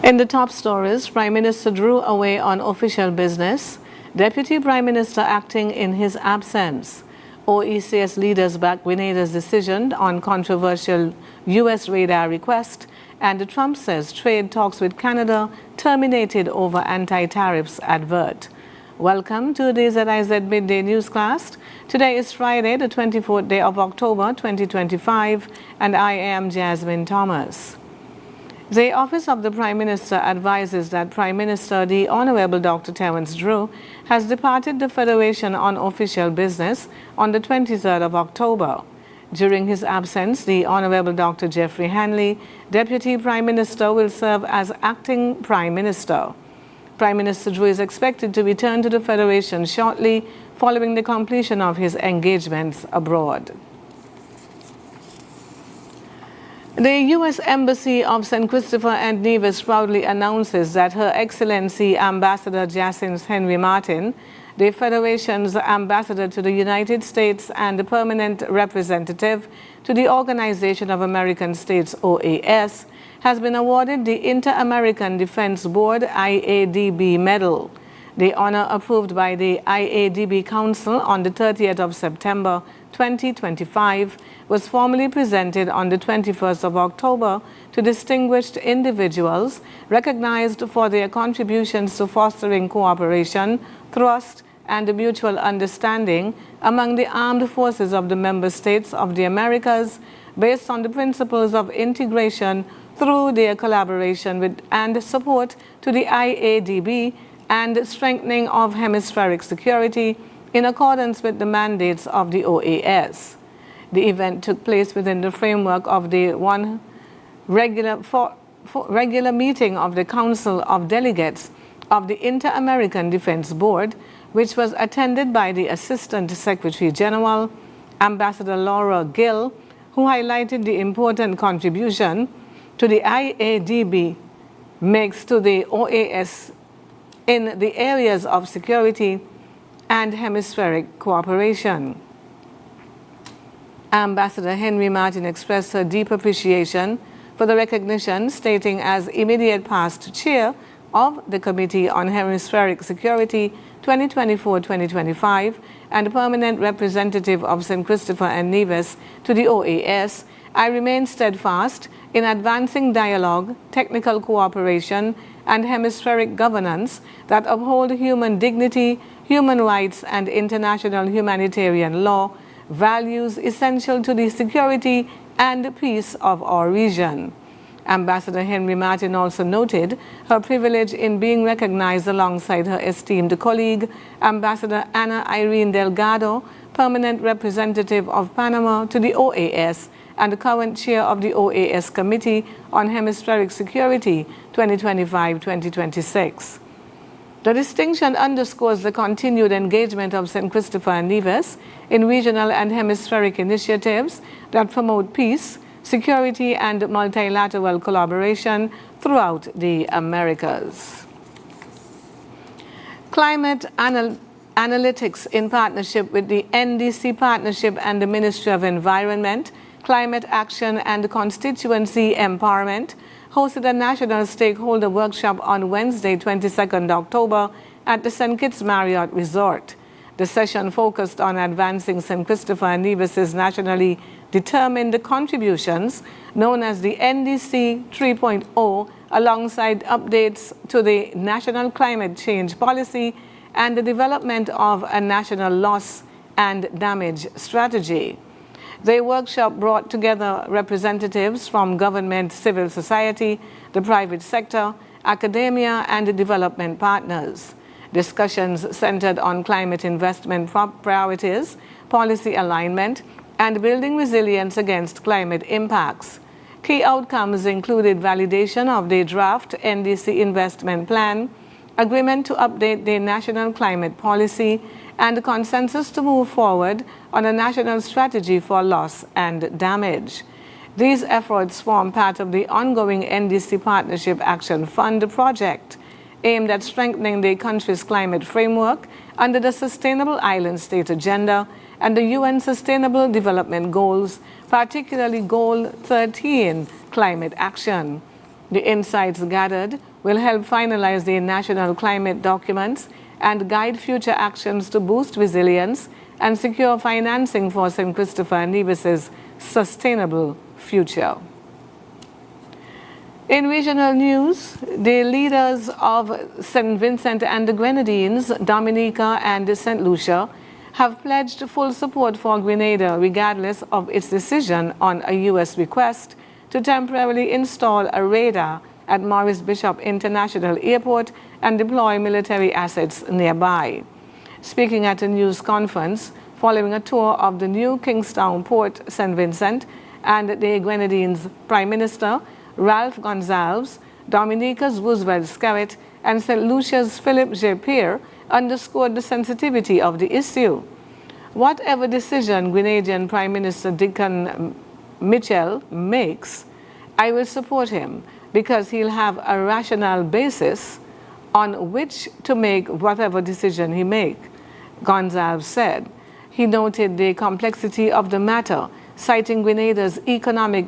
In the top stories, Prime Minister drew away on official business. Deputy Prime Minister acting in his absence. OECS leaders back Grenada's decision on controversial U.S. radar request. And Trump says trade talks with Canada terminated over anti-tariffs advert. Welcome to the ZIZ Midday Newscast. Today is Friday, the 24th day of October 2025, and I am Jasmine Thomas. The Office of the Prime Minister advises that Prime Minister the Honorable Dr. Terence Drew has departed the Federation on official business on the 23rd of October. During his absence, the Honorable Dr. Jeffrey Hanley, Deputy Prime Minister, will serve as acting Prime Minister. Prime Minister Drew is expected to return to the Federation shortly following the completion of his engagements abroad. The U.S. Embassy of St. Christopher and Nevis proudly announces that Her Excellency Ambassador Jacinth Henry Martin, the Federation's ambassador to the United States and the permanent representative to the Organization of American States, OAS, has been awarded the Inter-American Defense Board IADB Medal. The honor, approved by the IADB Council on the 30th of September 2025, was formally presented on the 21st of October to distinguished individuals recognized for their contributions to fostering cooperation, trust, and mutual understanding among the armed forces of the member states of the Americas based on the principles of integration through their collaboration with and support to the IADB and strengthening of hemispheric security in accordance with the mandates of the OAS. The event took place within the framework of the regular meeting of the Council of Delegates of the Inter-American Defense Board, which was attended by the Assistant Secretary General, Ambassador Laura Gill, who highlighted the important contribution to the IADB makes to the OAS in the areas of security and hemispheric cooperation. Ambassador Henry Martin expressed her deep appreciation for the recognition, stating as immediate past chair of the Committee on Hemispheric Security 2024-2025 and permanent representative of St. Christopher and Nevis to the OAS, I remain steadfast in advancing dialogue, technical cooperation, and hemispheric governance that uphold human dignity, human rights, and international humanitarian law, values essential to the security and peace of our region. Ambassador Henry Martin also noted her privilege in being recognized alongside her esteemed colleague, Ambassador Ana Irene Delgado, permanent representative of Panama to the OAS and current chair of the OAS Committee on Hemispheric Security 2025-2026. The distinction underscores the continued engagement of St. Christopher and Nevis in regional and hemispheric initiatives that promote peace, security, and multilateral collaboration throughout the Americas. Climate Analytics, in partnership with the NDC Partnership and the Ministry of Environment, Climate Action and Constituency Empowerment, hosted a national stakeholder workshop on Wednesday, 22nd October at the St. Kitts Marriott Resort. The session focused on advancing St. Christopher and Nevis's nationally determined contributions, known as the NDC 3.0, alongside updates to the National Climate Change Policy and the development of a national loss and damage strategy. The workshop brought together representatives from government, civil society, the private sector, academia, and development partners. Discussions centered on climate investment priorities, policy alignment, and building resilience against climate impacts. Key outcomes included validation of the draft NDC investment plan, agreement to update the national climate policy, and consensus to move forward on a national strategy for loss and damage. These efforts form part of the ongoing NDC Partnership Action Fund project, aimed at strengthening the country's climate framework under the Sustainable Island State Agenda and the UN Sustainable Development Goals, particularly Goal 13, Climate Action. The insights gathered will help finalize the national climate documents and guide future actions to boost resilience and secure financing for St. Christopher Nevis's sustainable future. In regional news, the leaders of St. Vincent and the Grenadines, Dominica and St. Lucia, have pledged full support for Grenada regardless of its decision on a U.S. request to temporarily install a radar at Maurice Bishop International Airport and deploy military assets nearby. Speaking at a news conference following a tour of the new Kingstown Port, St. Vincent, and the Grenadines Prime Minister Ralph Gonsalves, Dominica's Roosevelt Skerritt, and St. Lucia's Philip J. Pierre underscored the sensitivity of the issue. Whatever decision Grenadian Prime Minister Dickon Mitchell makes, I will support him because he'll have a rational basis on which to make whatever decision he makes, Gonsalves said. He noted the complexity of the matter, citing Grenada's economic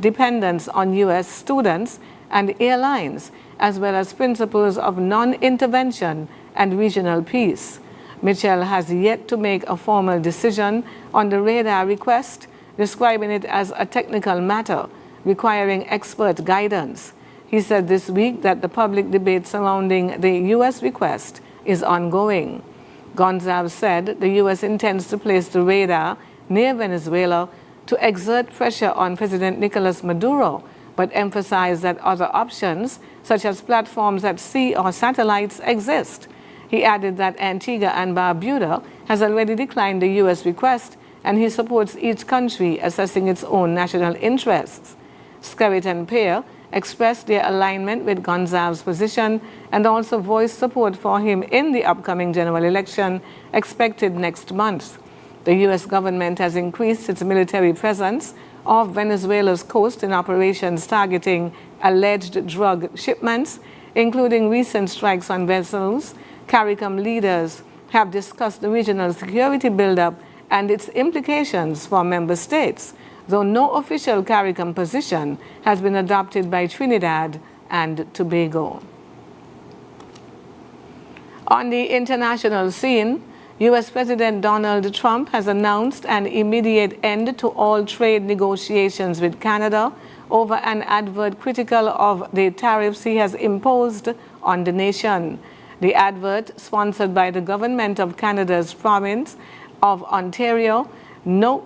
dependence on U.S. students and airlines, as well as principles of non-intervention and regional peace. Mitchell has yet to make a formal decision on the radar request, describing it as a technical matter requiring expert guidance. He said this week that the public debate surrounding the U.S. request is ongoing. Gonsalves said the U.S. intends to place the radar near Venezuela to exert pressure on President Nicolas Maduro, but emphasized that other options, such as platforms at sea or satellites, exist. He added that Antigua and Barbuda has already declined the U.S. request, and he supports each country assessing its own national interests. Skerritt and Pierre expressed their alignment with Gonsalves' position and also voiced support for him in the upcoming general election expected next month. The U.S. government has increased its military presence off Venezuela's coast in operations targeting alleged drug shipments, including recent strikes on vessels. CARICOM leaders have discussed the regional security buildup and its implications for member states, though no official CARICOM position has been adopted by Trinidad and Tobago. On the international scene, U.S. President Donald Trump has announced an immediate end to all trade negotiations with Canada over an advert critical of the tariffs he has imposed on the nation. The advert, sponsored by the government of Canada's province of Ontario,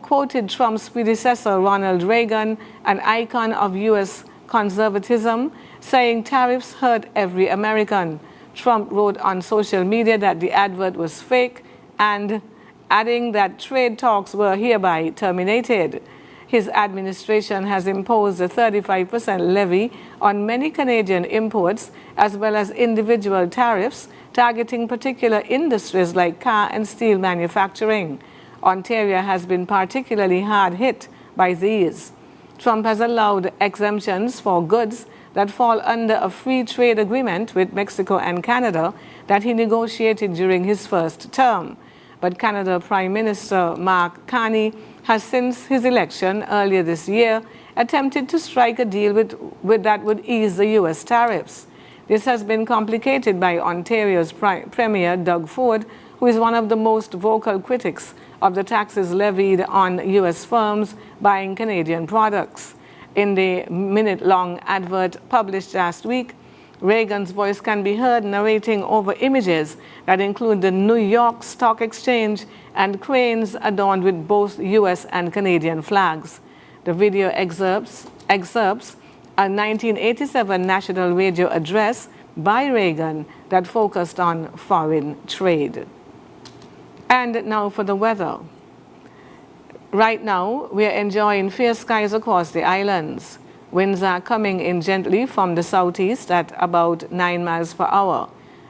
quoted Trump's predecessor Ronald Reagan, an icon of U.S. conservatism, saying tariffs hurt every American. Trump wrote on social media that the advert was fake, and adding that trade talks were hereby terminated. His administration has imposed a 35% levy on many Canadian imports, as well as individual tariffs targeting particular industries like car and steel manufacturing. Ontario has been particularly hard hit by these. Trump has allowed exemptions for goods that fall under a free trade agreement with Mexico and Canada that he negotiated during his first term. But Canada Prime Minister Mark Carney has, since his election earlier this year, attempted to strike a deal that would ease the U.S. tariffs. This has been complicated by Ontario's Premier Doug Ford, who is one of the most vocal critics of the taxes levied on U.S. firms buying Canadian products. In the minute-long advert published last week, Reagan's voice can be heard narrating over images that include the New York Stock Exchange and cranes adorned with both U.S. and Canadian flags. The video excerpts a 1987 national radio address by Reagan that focused on foreign trade. And now for the weather. Right now, we are enjoying fair skies across the islands. Winds are coming in gently from the southeast at about 9 miles per hour.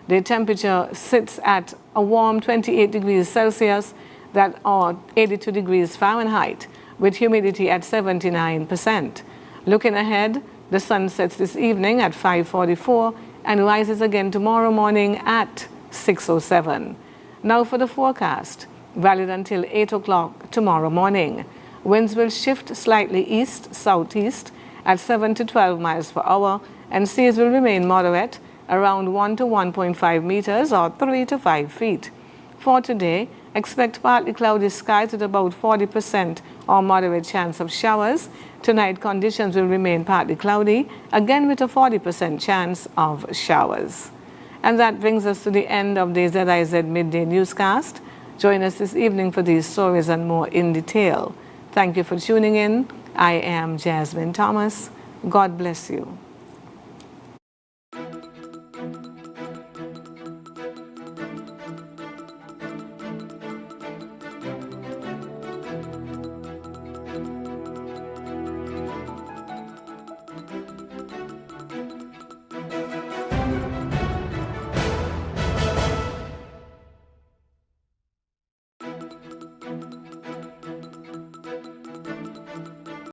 The temperature sits at a warm 28 degrees Celsius, that are 82 degrees Fahrenheit, with humidity at 79%. Looking ahead, the sun sets this evening at 5:44 and rises again tomorrow morning at 6:07. Now for the forecast, valid until 8 o'clock tomorrow morning. Winds will shift slightly east-southeast at 7 to 12 miles per hour, and seas will remain moderate, around 1 to 1.5 meters or 3 to 5 feet. For today, expect partly cloudy skies with about 40% or moderate chance of showers. Tonight, conditions will remain partly cloudy, again with a 40% chance of showers. And that brings us to the end of the ZIZ Midday Newscast. Join us this evening for these stories and more in detail. Thank you for tuning in. I am Jasmine Thomas. God bless you.